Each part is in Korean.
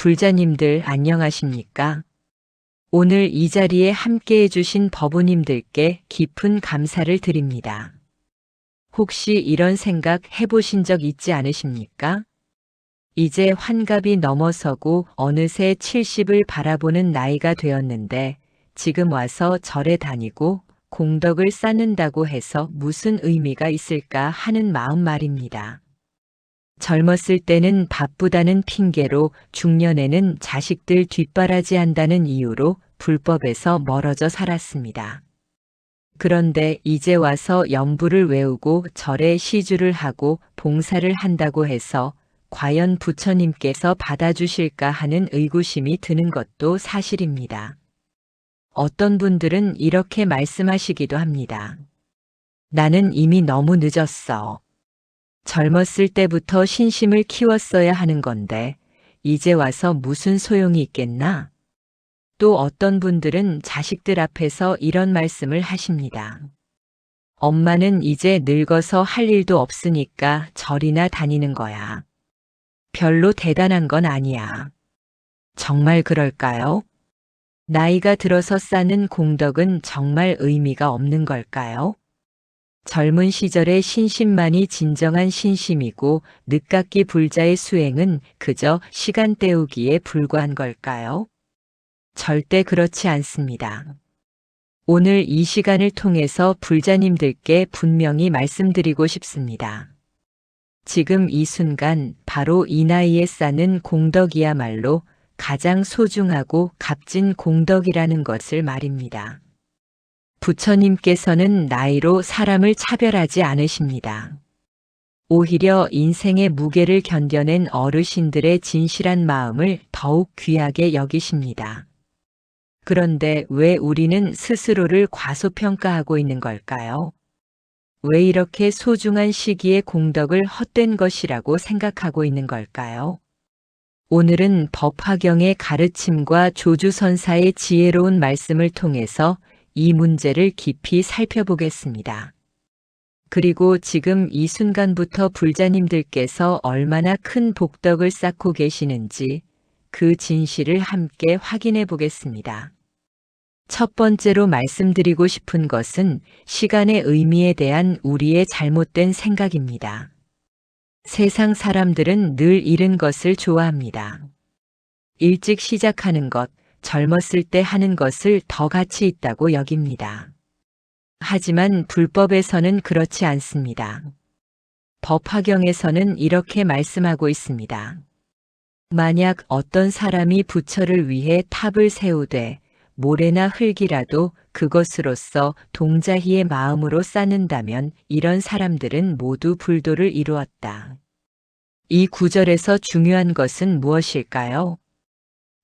불자님들 안녕하십니까? 오늘 이 자리에 함께 해주신 법우님들께 깊은 감사를 드립니다. 혹시 이런 생각 해보신 적 있지 않으십니까? 이제 환갑이 넘어서고 어느새 70을 바라보는 나이가 되었는데 지금 와서 절에 다니고 공덕을 쌓는다고 해서 무슨 의미가 있을까 하는 마음 말입니다. 젊었을 때는 바쁘다는 핑계로 중년에는 자식들 뒷바라지 한다는 이유로 불법에서 멀어져 살았습니다. 그런데 이제 와서 연부를 외우고 절에 시주를 하고 봉사를 한다고 해서 과연 부처님께서 받아주실까 하는 의구심이 드는 것도 사실입니다. 어떤 분들은 이렇게 말씀하시기도 합니다. 나는 이미 너무 늦었어. 젊었을 때부터 신심을 키웠어야 하는 건데 이제 와서 무슨 소용이 있겠나? 또 어떤 분들은 자식들 앞에서 이런 말씀을 하십니다. 엄마는 이제 늙어서 할 일도 없으니까 절이나 다니는 거야. 별로 대단한 건 아니야. 정말 그럴까요? 나이가 들어서 쌓는 공덕은 정말 의미가 없는 걸까요? 젊은 시절의 신심만이 진정한 신심이고 늦깎이 불자의 수행은 그저 시간 때우기에 불과한 걸까요? 절대 그렇지 않습니다. 오늘 이 시간을 통해서 불자님들께 분명히 말씀드리고 싶습니다. 지금 이 순간 바로 이 나이에 쌓는 공덕이야말로 가장 소중하고 값진 공덕이라는 것을 말입니다. 부처님께서는 나이로 사람을 차별하지 않으십니다. 오히려 인생의 무게를 견뎌낸 어르신들의 진실한 마음을 더욱 귀하게 여기십니다. 그런데 왜 우리는 스스로를 과소평가하고 있는 걸까요? 왜 이렇게 소중한 시기의 공덕을 헛된 것이라고 생각하고 있는 걸까요? 오늘은 법화경의 가르침과 조주선사의 지혜로운 말씀을 통해서 이 문제를 깊이 살펴보겠습니다. 그리고 지금 이 순간부터 불자님들께서 얼마나 큰 복덕을 쌓고 계시는지 그 진실을 함께 확인해 보겠습니다. 첫 번째로 말씀드리고 싶은 것은 시간의 의미에 대한 우리의 잘못된 생각입니다. 세상 사람들은 늘 잃은 것을 좋아합니다. 일찍 시작하는 것, 젊었을 때 하는 것을 더 가치 있다고 여깁니다. 하지만 불법에서는 그렇지 않습니다. 법화경에서는 이렇게 말씀하고 있습니다. 만약 어떤 사람이 부처를 위해 탑을 세우되 모래나 흙이라도 그것으로서 동자희의 마음으로 쌓는다면 이런 사람들은 모두 불도를 이루었다. 이 구절에서 중요한 것은 무엇일까요?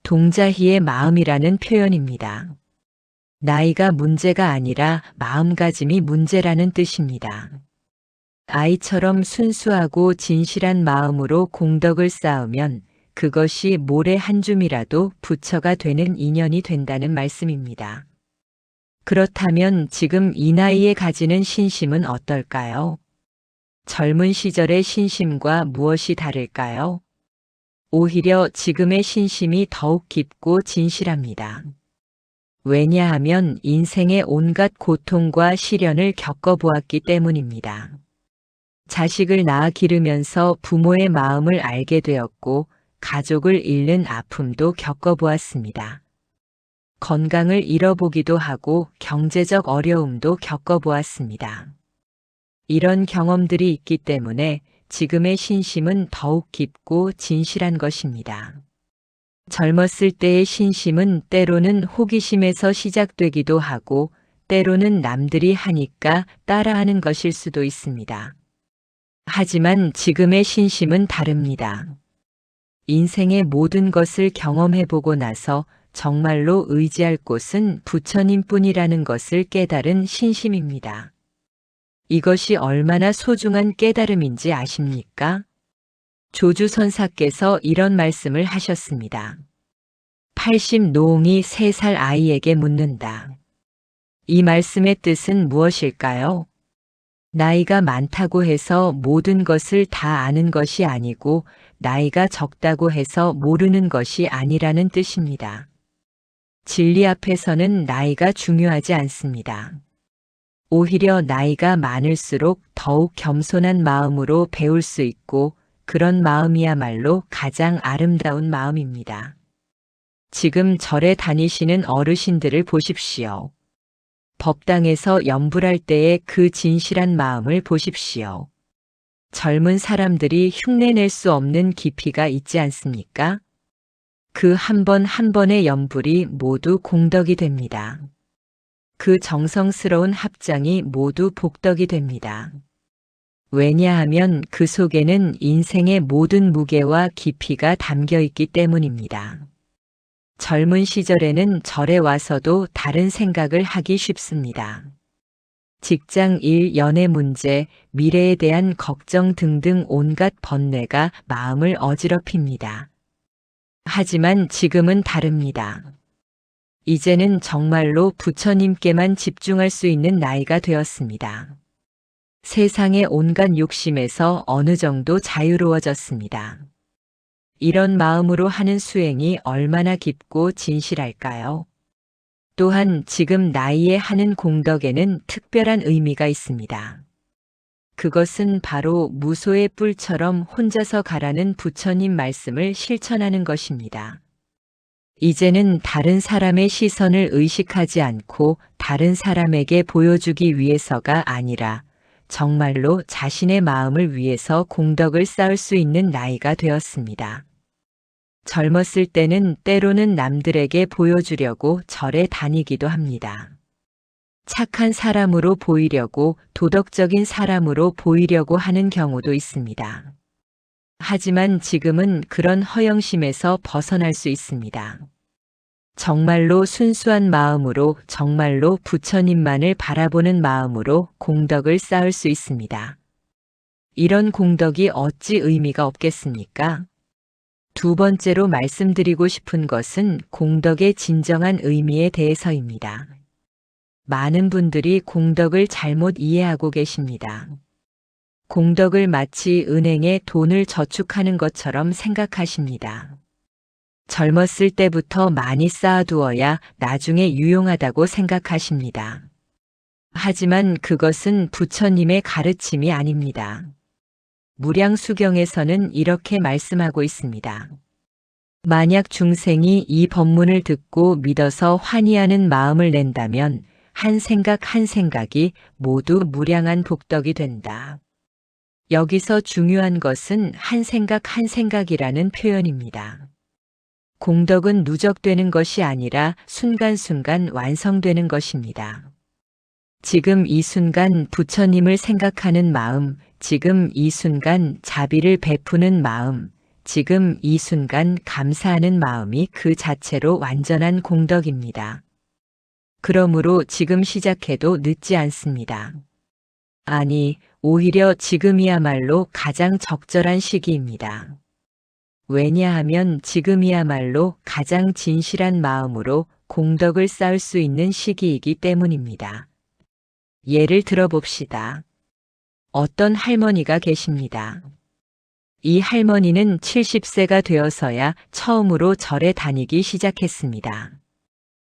동자희의 마음이라는 표현입니다. 나이가 문제가 아니라 마음가짐이 문제라는 뜻입니다. 아이처럼 순수하고 진실한 마음으로 공덕을 쌓으면 그것이 모래 한 줌이라도 부처가 되는 인연이 된다는 말씀입니다. 그렇다면 지금 이 나이에 가지는 신심은 어떨까요? 젊은 시절의 신심과 무엇이 다를까요? 오히려 지금의 신심이 더욱 깊고 진실합니다. 왜냐하면 인생의 온갖 고통과 시련을 겪어보았기 때문입니다. 자식을 낳아 기르면서 부모의 마음을 알게 되었고 가족을 잃는 아픔도 겪어보았습니다. 건강을 잃어보기도 하고 경제적 어려움도 겪어보았습니다. 이런 경험들이 있기 때문에 지금의 신심은 더욱 깊고 진실한 것입니다. 젊었을 때의 신심은 때로는 호기심에서 시작되기도 하고 때로는 남들이 하니까 따라하는 것일 수도 있습니다. 하지만 지금의 신심은 다릅니다. 인생의 모든 것을 경험해보고 나서 정말로 의지할 곳은 부처님뿐이라는 것을 깨달은 신심입니다. 이것이 얼마나 소중한 깨달음인지 아십니까? 조주선사께서 이런 말씀을 하셨습니다. 80노옹이 3살 아이에게 묻는다. 이 말씀의 뜻은 무엇일까요? 나이가 많다고 해서 모든 것을 다 아는 것이 아니고 나이가 적다고 해서 모르는 것이 아니라는 뜻입니다. 진리 앞에서는 나이가 중요하지 않습니다. 오히려 나이가 많을수록 더욱 겸손한 마음으로 배울 수 있고 그런 마음이야말로 가장 아름다운 마음입니다. 지금 절에 다니시는 어르신들을 보십시오. 법당에서 염불할 때의 그 진실한 마음을 보십시오. 젊은 사람들이 흉내낼 수 없는 깊이가 있지 않습니까? 그 한 번 한 번의 염불이 모두 공덕이 됩니다. 그 정성스러운 합장이 모두 복덕이 됩니다. 왜냐하면 그 속에는 인생의 모든 무게와 깊이가 담겨 있기 때문입니다. 젊은 시절에는 절에 와서도 다른 생각을 하기 쉽습니다. 직장 일, 연애 문제, 미래에 대한 걱정 등등 온갖 번뇌가 마음을 어지럽힙니다. 하지만 지금은 다릅니다. 이제는 정말로 부처님께만 집중할 수 있는 나이가 되었습니다. 세상의 온갖 욕심에서 어느 정도 자유로워졌습니다. 이런 마음으로 하는 수행이 얼마나 깊고 진실할까요? 또한 지금 나이에 하는 공덕에는 특별한 의미가 있습니다. 그것은 바로 무소의 뿔처럼 혼자서 가라는 부처님 말씀을 실천하는 것입니다. 이제는 다른 사람의 시선을 의식하지 않고 다른 사람에게 보여주기 위해서가 아니라 정말로 자신의 마음을 위해서 공덕을 쌓을 수 있는 나이가 되었습니다. 젊었을 때는 때로는 남들에게 보여주려고 절에 다니기도 합니다. 착한 사람으로 보이려고, 도덕적인 사람으로 보이려고 하는 경우도 있습니다. 하지만 지금은 그런 허영심에서 벗어날 수 있습니다. 정말로 순수한 마음으로, 정말로 부처님만을 바라보는 마음으로 공덕을 쌓을 수 있습니다. 이런 공덕이 어찌 의미가 없겠습니까? 두 번째로 말씀드리고 싶은 것은 공덕의 진정한 의미에 대해서입니다. 많은 분들이 공덕을 잘못 이해하고 계십니다. 공덕을 마치 은행에 돈을 저축하는 것처럼 생각하십니다. 젊었을 때부터 많이 쌓아두어야 나중에 유용하다고 생각하십니다. 하지만 그것은 부처님의 가르침이 아닙니다. 무량수경에서는 이렇게 말씀하고 있습니다. 만약 중생이 이 법문을 듣고 믿어서 환희하는 마음을 낸다면 한 생각 한 생각이 모두 무량한 복덕이 된다. 여기서 중요한 것은 한 생각 한 생각이라는 표현입니다. 공덕은 누적되는 것이 아니라 순간순간 완성되는 것입니다. 지금 이 순간 부처님을 생각하는 마음, 지금 이 순간 자비를 베푸는 마음, 지금 이 순간 감사하는 마음이 그 자체로 완전한 공덕입니다. 그러므로 지금 시작해도 늦지 않습니다. 아니, 오히려 지금이야말로 가장 적절한 시기입니다. 왜냐하면 지금이야말로 가장 진실한 마음으로 공덕을 쌓을 수 있는 시기이기 때문입니다. 예를 들어봅시다. 어떤 할머니가 계십니다. 이 할머니는 70세가 되어서야 처음으로 절에 다니기 시작했습니다.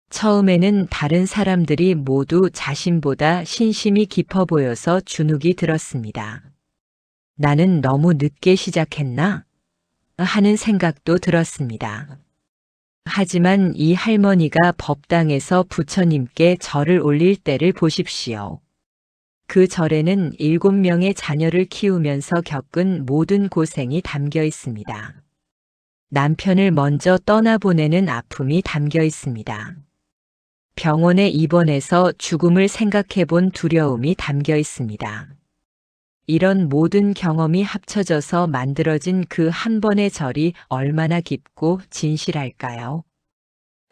처음에는 다른 사람들이 모두 자신보다 신심이 깊어 보여서 주눅이 들었습니다. 나는 너무 늦게 시작했나? 하는 생각도 들었습니다. 하지만 이 할머니가 법당에서 부처님께 절을 올릴 때를 보십시오. 그 절에는 7명의 자녀를 키우면서 겪은 모든 고생이 담겨 있습니다. 남편을 먼저 떠나보내는 아픔이 담겨 있습니다. 병원에 입원해서 죽음을 생각해 본 두려움이 담겨 있습니다. 이런 모든 경험이 합쳐져서 만들어진 그 한 번의 절이 얼마나 깊고 진실할까요?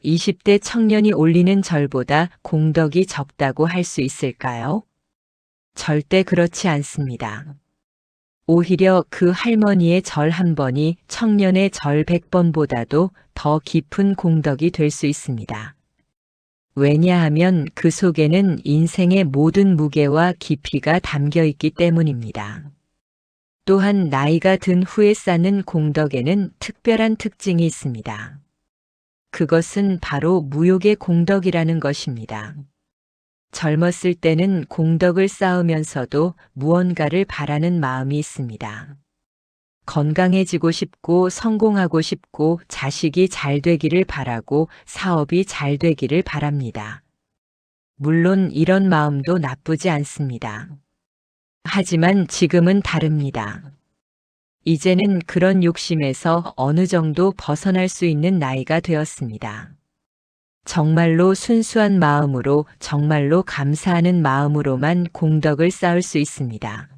20대 청년이 올리는 절보다 공덕이 적다고 할 수 있을까요? 절대 그렇지 않습니다. 오히려 그 할머니의 절 한 번이 청년의 절 100번보다도 더 깊은 공덕이 될 수 있습니다. 왜냐하면 그 속에는 인생의 모든 무게와 깊이가 담겨 있기 때문입니다. 또한 나이가 든 후에 쌓는 공덕에는 특별한 특징이 있습니다. 그것은 바로 무욕의 공덕이라는 것입니다. 젊었을 때는 공덕을 쌓으면서도 무언가를 바라는 마음이 있습니다. 건강해지고 싶고 성공하고 싶고 자식이 잘 되기를 바라고 사업이 잘 되기를 바랍니다. 물론 이런 마음도 나쁘지 않습니다. 하지만 지금은 다릅니다. 이제는 그런 욕심에서 어느 정도 벗어날 수 있는 나이가 되었습니다. 정말로 순수한 마음으로 정말로 감사하는 마음으로만 공덕을 쌓을 수 있습니다.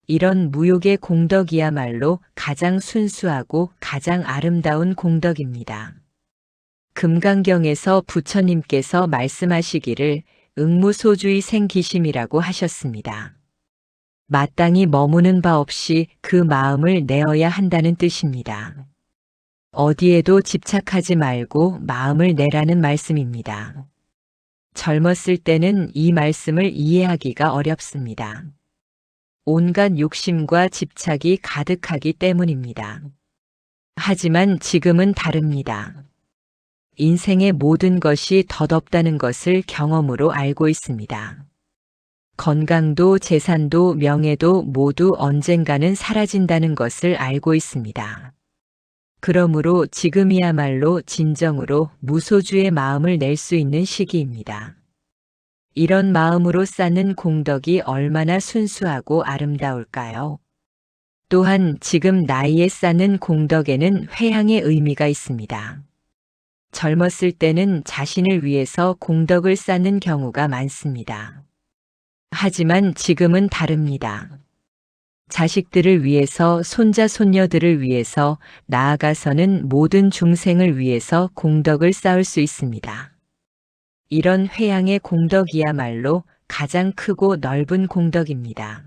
이런 무욕의 공덕이야말로 가장 순수하고 가장 아름다운 공덕입니다. 금강경에서 부처님께서 말씀하시기를 응무소주의 생기심이라고 하셨습니다. 마땅히 머무는 바 없이 그 마음을 내어야 한다는 뜻입니다. 어디에도 집착하지 말고 마음을 내라는 말씀입니다. 젊었을 때는 이 말씀을 이해하기가 어렵습니다. 온갖 욕심과 집착이 가득하기 때문입니다. 하지만 지금은 다릅니다. 인생의 모든 것이 덧없다는 것을 경험으로 알고 있습니다. 건강도 재산도 명예도 모두 언젠가는 사라진다는 것을 알고 있습니다. 그러므로 지금이야말로 진정으로 무소주의 마음을 낼 수 있는 시기입니다. 이런 마음으로 쌓는 공덕이 얼마나 순수하고 아름다울까요? 또한 지금 나이에 쌓는 공덕에는 회향의 의미가 있습니다. 젊었을 때는 자신을 위해서 공덕을 쌓는 경우가 많습니다. 하지만 지금은 다릅니다. 자식들을 위해서, 손자, 손녀들을 위해서, 나아가서는 모든 중생을 위해서 공덕을 쌓을 수 있습니다. 이런 회향의 공덕이야말로 가장 크고 넓은 공덕입니다.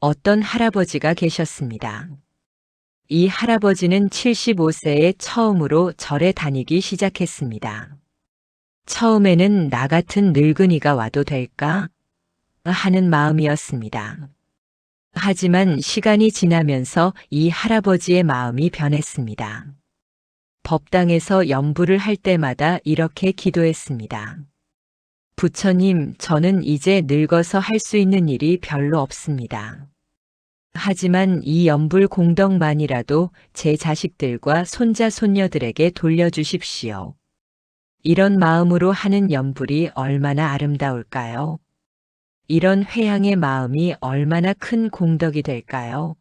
어떤 할아버지가 계셨습니다. 이 할아버지는 75세에 처음으로 절에 다니기 시작했습니다. 처음에는 나 같은 늙은이가 와도 될까? 하는 마음이었습니다. 하지만 시간이 지나면서 이 할아버지의 마음이 변했습니다. 법당에서 염불을 할 때마다 이렇게 기도했습니다. 부처님, 저는 이제 늙어서 할 수 있는 일이 별로 없습니다. 하지만 이 염불 공덕만이라도 제 자식들과 손자, 손녀들에게 돌려주십시오. 이런 마음으로 하는 염불이 얼마나 아름다울까요? 이런 회향의 마음이 얼마나 큰 공덕이 될까요?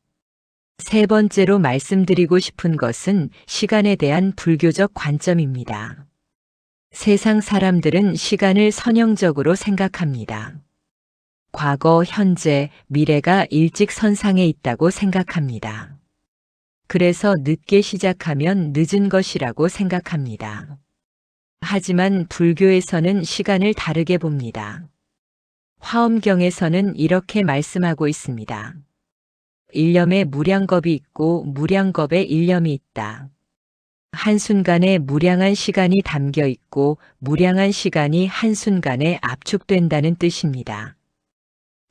세 번째로 말씀드리고 싶은 것은 시간에 대한 불교적 관점입니다. 세상 사람들은 시간을 선형적으로 생각합니다. 과거, 현재, 미래가 일직선상에 있다고 생각합니다. 그래서 늦게 시작하면 늦은 것이라고 생각합니다. 하지만 불교에서는 시간을 다르게 봅니다. 화엄경에서는 이렇게 말씀하고 있습니다. 일념에 무량겁이 있고 무량겁에 일념이 있다. 한순간에 무량한 시간이 담겨 있고 무량한 시간이 한순간에 압축된다는 뜻입니다.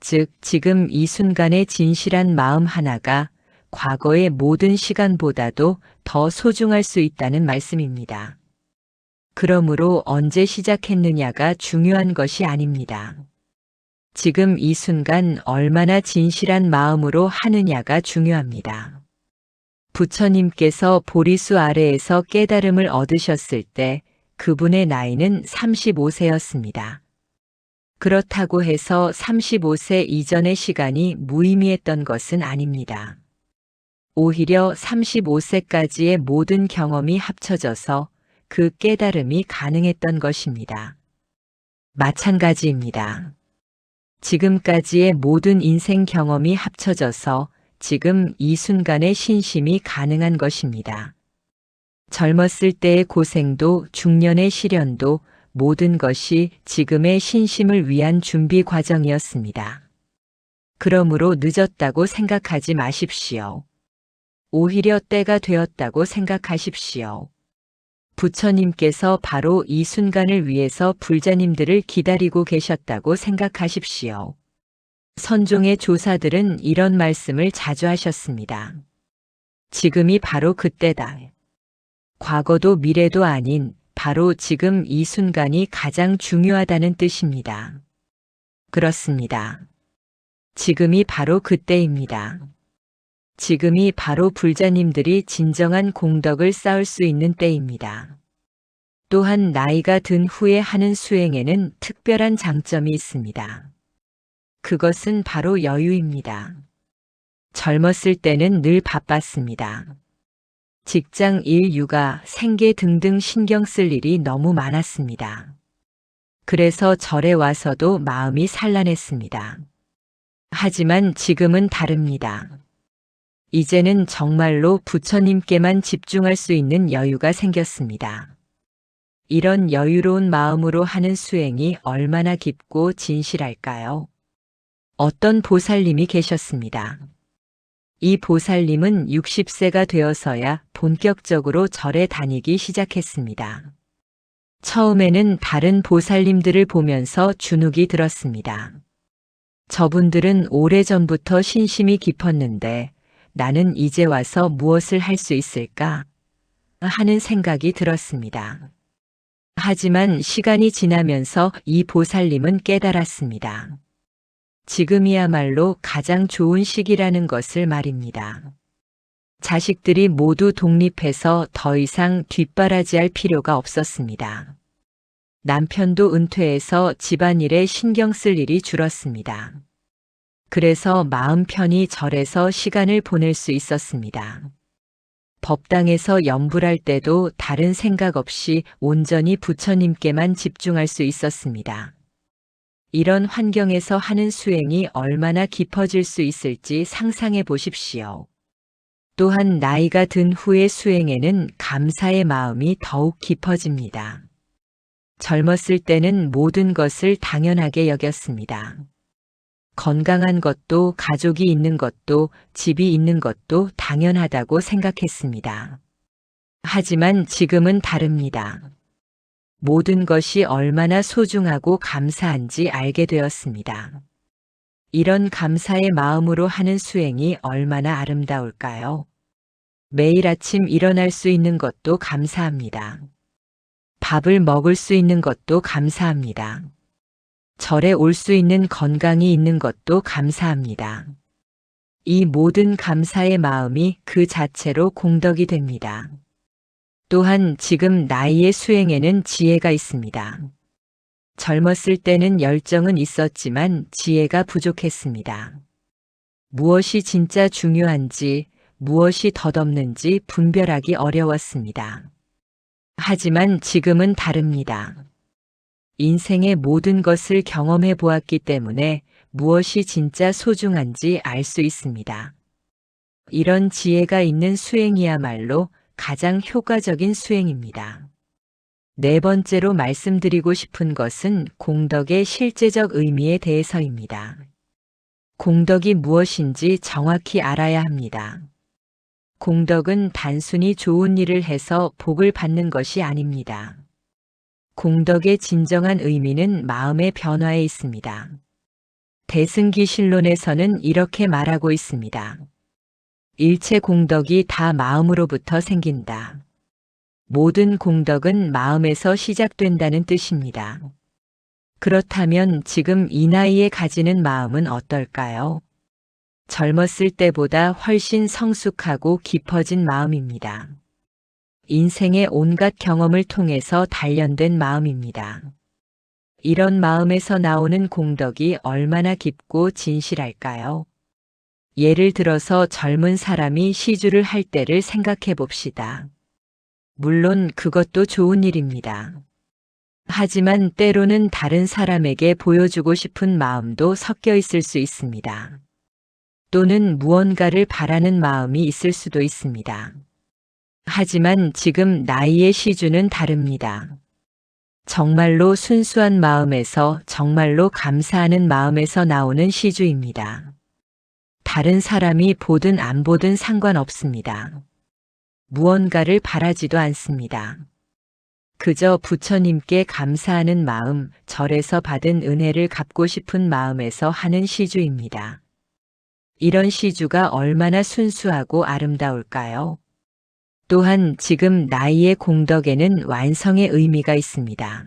즉, 지금 이 순간의 진실한 마음 하나가 과거의 모든 시간보다도 더 소중할 수 있다는 말씀입니다. 그러므로 언제 시작했느냐가 중요한 것이 아닙니다. 지금 이 순간 얼마나 진실한 마음으로 하느냐가 중요합니다. 부처님께서 보리수 아래에서 깨달음을 얻으셨을 때 그분의 나이는 35세였습니다. 그렇다고 해서 35세 이전의 시간이 무의미했던 것은 아닙니다. 오히려 35세까지의 모든 경험이 합쳐져서 그 깨달음이 가능했던 것입니다. 마찬가지입니다. 지금까지의 모든 인생 경험이 합쳐져서 지금 이 순간의 신심이 가능한 것입니다. 젊었을 때의 고생도 중년의 시련도 모든 것이 지금의 신심을 위한 준비 과정이었습니다. 그러므로 늦었다고 생각하지 마십시오. 오히려 때가 되었다고 생각하십시오. 부처님께서 바로 이 순간을 위해서 불자님들을 기다리고 계셨다고 생각하십시오. 선종의 조사들은 이런 말씀을 자주 하셨습니다. 지금이 바로 그때다. 과거도 미래도 아닌 바로 지금 이 순간이 가장 중요하다는 뜻입니다. 그렇습니다. 지금이 바로 그때입니다. 지금이 바로 불자님들이 진정한 공덕을 쌓을 수 있는 때입니다. 또한 나이가 든 후에 하는 수행에는 특별한 장점이 있습니다. 그것은 바로 여유입니다. 젊었을 때는 늘 바빴습니다. 직장 일, 육아, 생계 등등 신경 쓸 일이 너무 많았습니다. 그래서 절에 와서도 마음이 산란했습니다. 하지만 지금은 다릅니다. 이제는 정말로 부처님께만 집중할 수 있는 여유가 생겼습니다. 이런 여유로운 마음으로 하는 수행이 얼마나 깊고 진실할까요? 어떤 보살님이 계셨습니다. 이 보살님은 60세가 되어서야 본격적으로 절에 다니기 시작했습니다. 처음에는 다른 보살님들을 보면서 주눅이 들었습니다. 저분들은 오래전부터 신심이 깊었는데 나는 이제 와서 무엇을 할 수 있을까? 하는 생각이 들었습니다. 하지만 시간이 지나면서 이 보살님은 깨달았습니다. 지금이야말로 가장 좋은 시기라는 것을 말입니다. 자식들이 모두 독립해서 더 이상 뒷바라지할 필요가 없었습니다. 남편도 은퇴해서 집안일에 신경 쓸 일이 줄었습니다. 그래서 마음 편히 절에서 시간을 보낼 수 있었습니다. 법당에서 염불할 때도 다른 생각 없이 온전히 부처님께만 집중할 수 있었습니다. 이런 환경에서 하는 수행이 얼마나 깊어질 수 있을지 상상해 보십시오. 또한 나이가 든 후의 수행에는 감사의 마음이 더욱 깊어집니다. 젊었을 때는 모든 것을 당연하게 여겼습니다. 건강한 것도 가족이 있는 것도 집이 있는 것도 당연하다고 생각했습니다. 하지만 지금은 다릅니다. 모든 것이 얼마나 소중하고 감사한지 알게 되었습니다. 이런 감사의 마음으로 하는 수행이 얼마나 아름다울까요? 매일 아침 일어날 수 있는 것도 감사합니다. 밥을 먹을 수 있는 것도 감사합니다. 절에 올 수 있는 건강이 있는 것도 감사합니다. 이 모든 감사의 마음이 그 자체로 공덕이 됩니다. 또한 지금 나이의 수행에는 지혜가 있습니다. 젊었을 때는 열정은 있었지만 지혜가 부족했습니다. 무엇이 진짜 중요한지, 무엇이 덧없는지 분별하기 어려웠습니다. 하지만 지금은 다릅니다. 인생의 모든 것을 경험해 보았기 때문에 무엇이 진짜 소중한지 알 수 있습니다. 이런 지혜가 있는 수행이야말로 가장 효과적인 수행입니다. 네 번째로 말씀드리고 싶은 것은 공덕의 실제적 의미에 대해서입니다. 공덕이 무엇인지 정확히 알아야 합니다. 공덕은 단순히 좋은 일을 해서 복을 받는 것이 아닙니다. 공덕의 진정한 의미는 마음의 변화에 있습니다. 대승기실론에서는 이렇게 말하고 있습니다. 일체 공덕이 다 마음으로부터 생긴다. 모든 공덕은 마음에서 시작된다는 뜻입니다. 그렇다면 지금 이 나이에 가지는 마음은 어떨까요? 젊었을 때보다 훨씬 성숙하고 깊어진 마음입니다. 인생의 온갖 경험을 통해서 단련된 마음입니다. 이런 마음에서 나오는 공덕이 얼마나 깊고 진실할까요? 예를 들어서 젊은 사람이 시주를 할 때를 생각해 봅시다. 물론 그것도 좋은 일입니다. 하지만 때로는 다른 사람에게 보여주고 싶은 마음도 섞여 있을 수 있습니다. 또는 무언가를 바라는 마음이 있을 수도 있습니다. 하지만 지금 나이의 시주는 다릅니다. 정말로 순수한 마음에서 정말로 감사하는 마음에서 나오는 시주입니다. 다른 사람이 보든 안 보든 상관없습니다. 무언가를 바라지도 않습니다. 그저 부처님께 감사하는 마음, 절에서 받은 은혜를 갚고 싶은 마음에서 하는 시주입니다. 이런 시주가 얼마나 순수하고 아름다울까요? 또한 지금 나이의 공덕에는 완성의 의미가 있습니다.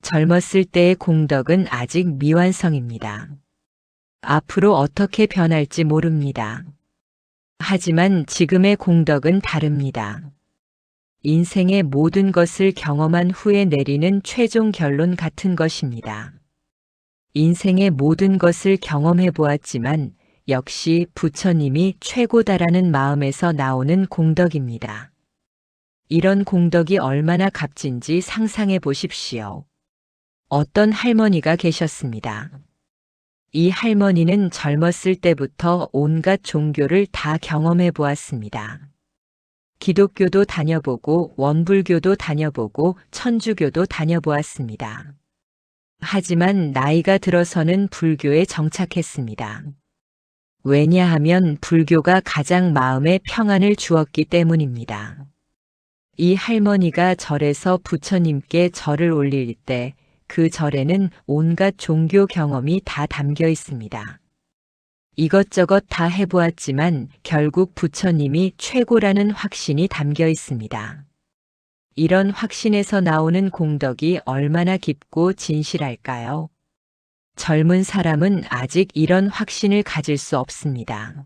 젊었을 때의 공덕은 아직 미완성입니다. 앞으로 어떻게 변할지 모릅니다. 하지만 지금의 공덕은 다릅니다. 인생의 모든 것을 경험한 후에 내리는 최종 결론 같은 것입니다. 인생의 모든 것을 경험해 보았지만 역시 부처님이 최고다라는 마음에서 나오는 공덕입니다. 이런 공덕이 얼마나 값진지 상상해 보십시오. 어떤 할머니가 계셨습니다. 이 할머니는 젊었을 때부터 온갖 종교를 다 경험해 보았습니다. 기독교도 다녀보고 원불교도 다녀보고 천주교도 다녀보았습니다. 하지만 나이가 들어서는 불교에 정착했습니다. 왜냐하면 불교가 가장 마음에 평안을 주었기 때문입니다. 이 할머니가 절에서 부처님께 절을 올릴 때 그 절에는 온갖 종교 경험이 다 담겨 있습니다. 이것저것 다 해보았지만 결국 부처님이 최고라는 확신이 담겨 있습니다. 이런 확신에서 나오는 공덕이 얼마나 깊고 진실할까요? 젊은 사람은 아직 이런 확신을 가질 수 없습니다.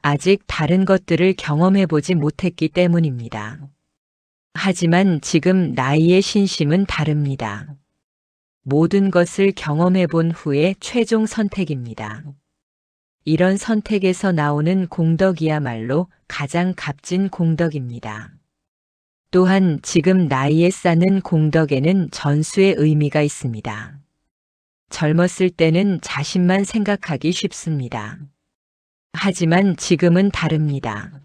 아직 다른 것들을 경험해보지 못했기 때문입니다. 하지만 지금 나이의 신심은 다릅니다. 모든 것을 경험해 본 후에 최종 선택입니다. 이런 선택에서 나오는 공덕이야말로 가장 값진 공덕입니다. 또한 지금 나이에 쌓는 공덕에는 전수의 의미가 있습니다. 젊었을 때는 자신만 생각하기 쉽습니다. 하지만 지금은 다릅니다.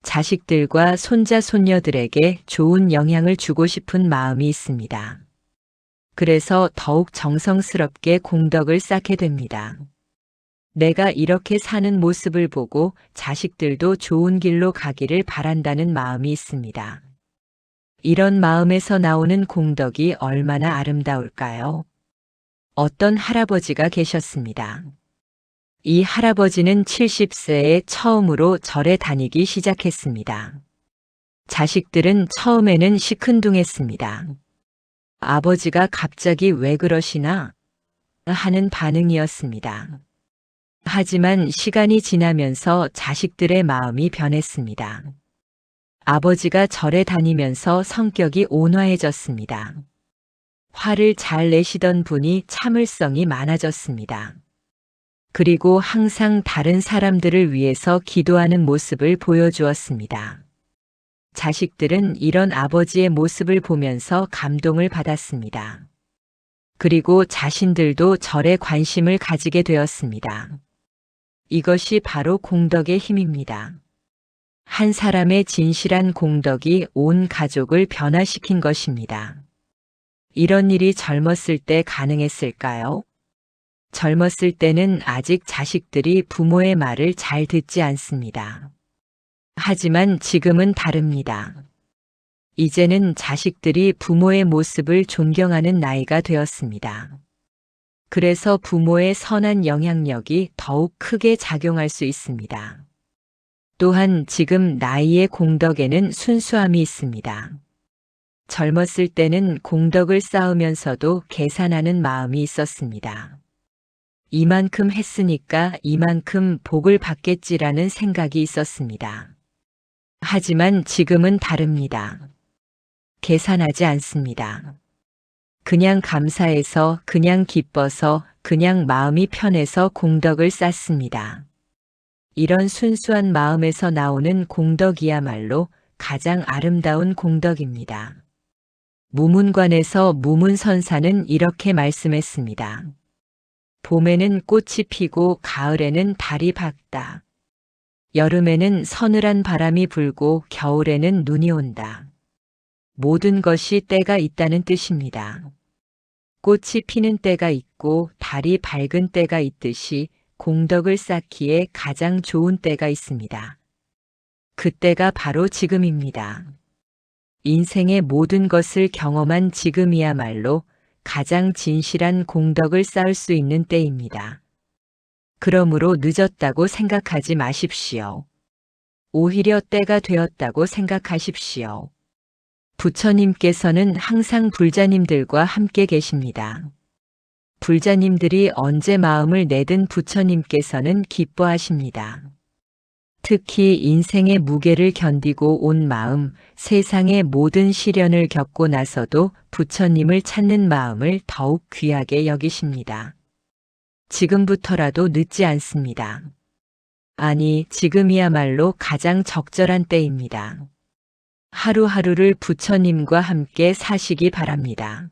자식들과 손자, 손녀들에게 좋은 영향을 주고 싶은 마음이 있습니다. 그래서 더욱 정성스럽게 공덕을 쌓게 됩니다. 내가 이렇게 사는 모습을 보고 자식들도 좋은 길로 가기를 바란다는 마음이 있습니다. 이런 마음에서 나오는 공덕이 얼마나 아름다울까요? 어떤 할아버지가 계셨습니다. 이 할아버지는 70세에 처음으로 절에 다니기 시작했습니다. 자식들은 처음에는 시큰둥했습니다. 아버지가 갑자기 왜 그러시나? 하는 반응이었습니다. 하지만 시간이 지나면서 자식들의 마음이 변했습니다. 아버지가 절에 다니면서 성격이 온화해졌습니다. 화를 잘 내시던 분이 참을성이 많아졌습니다. 그리고 항상 다른 사람들을 위해서 기도하는 모습을 보여주었습니다. 자식들은 이런 아버지의 모습을 보면서 감동을 받았습니다. 그리고 자신들도 절에 관심을 가지게 되었습니다. 이것이 바로 공덕의 힘입니다. 한 사람의 진실한 공덕이 온 가족을 변화시킨 것입니다. 이런 일이 젊었을 때 가능했을까요? 젊었을 때는 아직 자식들이 부모의 말을 잘 듣지 않습니다. 하지만 지금은 다릅니다. 이제는 자식들이 부모의 모습을 존경하는 나이가 되었습니다. 그래서 부모의 선한 영향력이 더욱 크게 작용할 수 있습니다. 또한 지금 나이의 공덕에는 순수함이 있습니다. 젊었을 때는 공덕을 쌓으면서도 계산하는 마음이 있었습니다. 이만큼 했으니까 이만큼 복을 받겠지라는 생각이 있었습니다. 하지만 지금은 다릅니다. 계산하지 않습니다. 그냥 감사해서, 그냥 기뻐서, 그냥 마음이 편해서 공덕을 쌓습니다. 이런 순수한 마음에서 나오는 공덕이야말로 가장 아름다운 공덕입니다. 무문관에서 무문선사는 이렇게 말씀했습니다. 봄에는 꽃이 피고 가을에는 달이 밝다. 여름에는 서늘한 바람이 불고 겨울에는 눈이 온다. 모든 것이 때가 있다는 뜻입니다. 꽃이 피는 때가 있고 달이 밝은 때가 있듯이 공덕을 쌓기에 가장 좋은 때가 있습니다. 그때가 바로 지금입니다. 인생의 모든 것을 경험한 지금이야말로 가장 진실한 공덕을 쌓을 수 있는 때입니다. 그러므로 늦었다고 생각하지 마십시오. 오히려 때가 되었다고 생각하십시오. 부처님께서는 항상 불자님들과 함께 계십니다. 불자님들이 언제 마음을 내든 부처님께서는 기뻐하십니다. 특히 인생의 무게를 견디고 온 마음, 세상의 모든 시련을 겪고 나서도 부처님을 찾는 마음을 더욱 귀하게 여기십니다. 지금부터라도 늦지 않습니다. 아니, 지금이야말로 가장 적절한 때입니다. 하루하루를 부처님과 함께 사시기 바랍니다.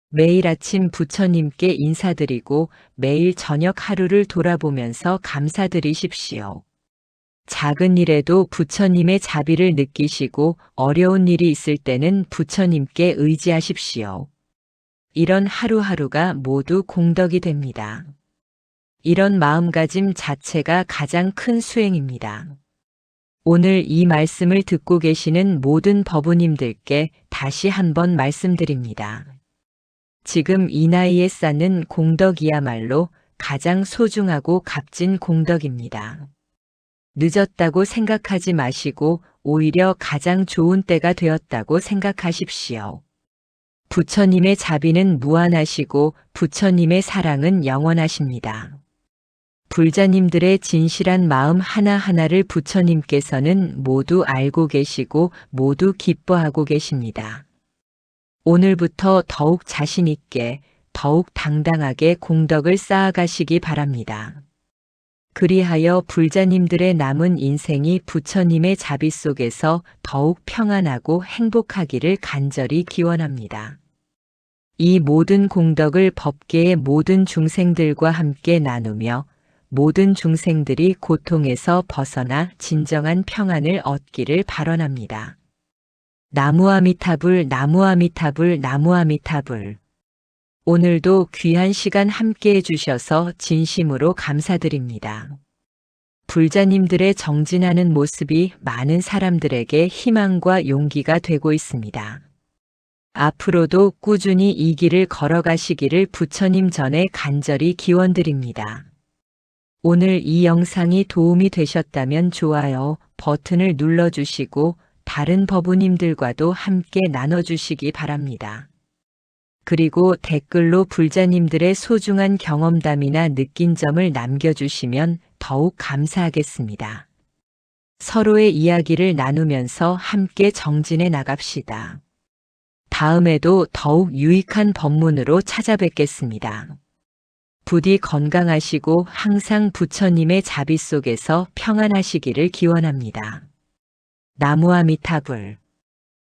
매일 아침 부처님께 인사드리고 매일 저녁 하루를 돌아보면서 감사드리십시오. 작은 일에도 부처님의 자비를 느끼시고 어려운 일이 있을 때는 부처님께 의지하십시오. 이런 하루하루가 모두 공덕이 됩니다. 이런 마음가짐 자체가 가장 큰 수행입니다. 오늘 이 말씀을 듣고 계시는 모든 법우님들께 다시 한번 말씀드립니다. 지금 이 나이에 쌓는 공덕이야말로 가장 소중하고 값진 공덕입니다. 늦었다고 생각하지 마시고 오히려 가장 좋은 때가 되었다고 생각하십시오. 부처님의 자비는 무한하시고 부처님의 사랑은 영원하십니다. 불자님들의 진실한 마음 하나하나를 부처님께서는 모두 알고 계시고 모두 기뻐하고 계십니다. 오늘부터 더욱 자신 있게, 더욱 당당하게 공덕을 쌓아가시기 바랍니다. 그리하여 불자님들의 남은 인생이 부처님의 자비 속에서 더욱 평안하고 행복하기를 간절히 기원합니다. 이 모든 공덕을 법계의 모든 중생들과 함께 나누며 모든 중생들이 고통에서 벗어나 진정한 평안을 얻기를 발언합니다. 나무아미타불, 나무아미타불, 나무아미타불. 오늘도 귀한 시간 함께 해주셔서 진심으로 감사드립니다. 불자님들의 정진하는 모습이 많은 사람들에게 희망과 용기가 되고 있습니다. 앞으로도 꾸준히 이 길을 걸어가시기를 부처님 전에 간절히 기원드립니다. 오늘 이 영상이 도움이 되셨다면 좋아요 버튼을 눌러주시고 다른 법우님들과도 함께 나눠주시기 바랍니다. 그리고 댓글로 불자님들의 소중한 경험담이나 느낀 점을 남겨주시면 더욱 감사하겠습니다. 서로의 이야기를 나누면서 함께 정진해 나갑시다. 다음에도 더욱 유익한 법문으로 찾아뵙겠습니다. 부디 건강하시고 항상 부처님의 자비 속에서 평안하시기를 기원합니다. 나무아미타불.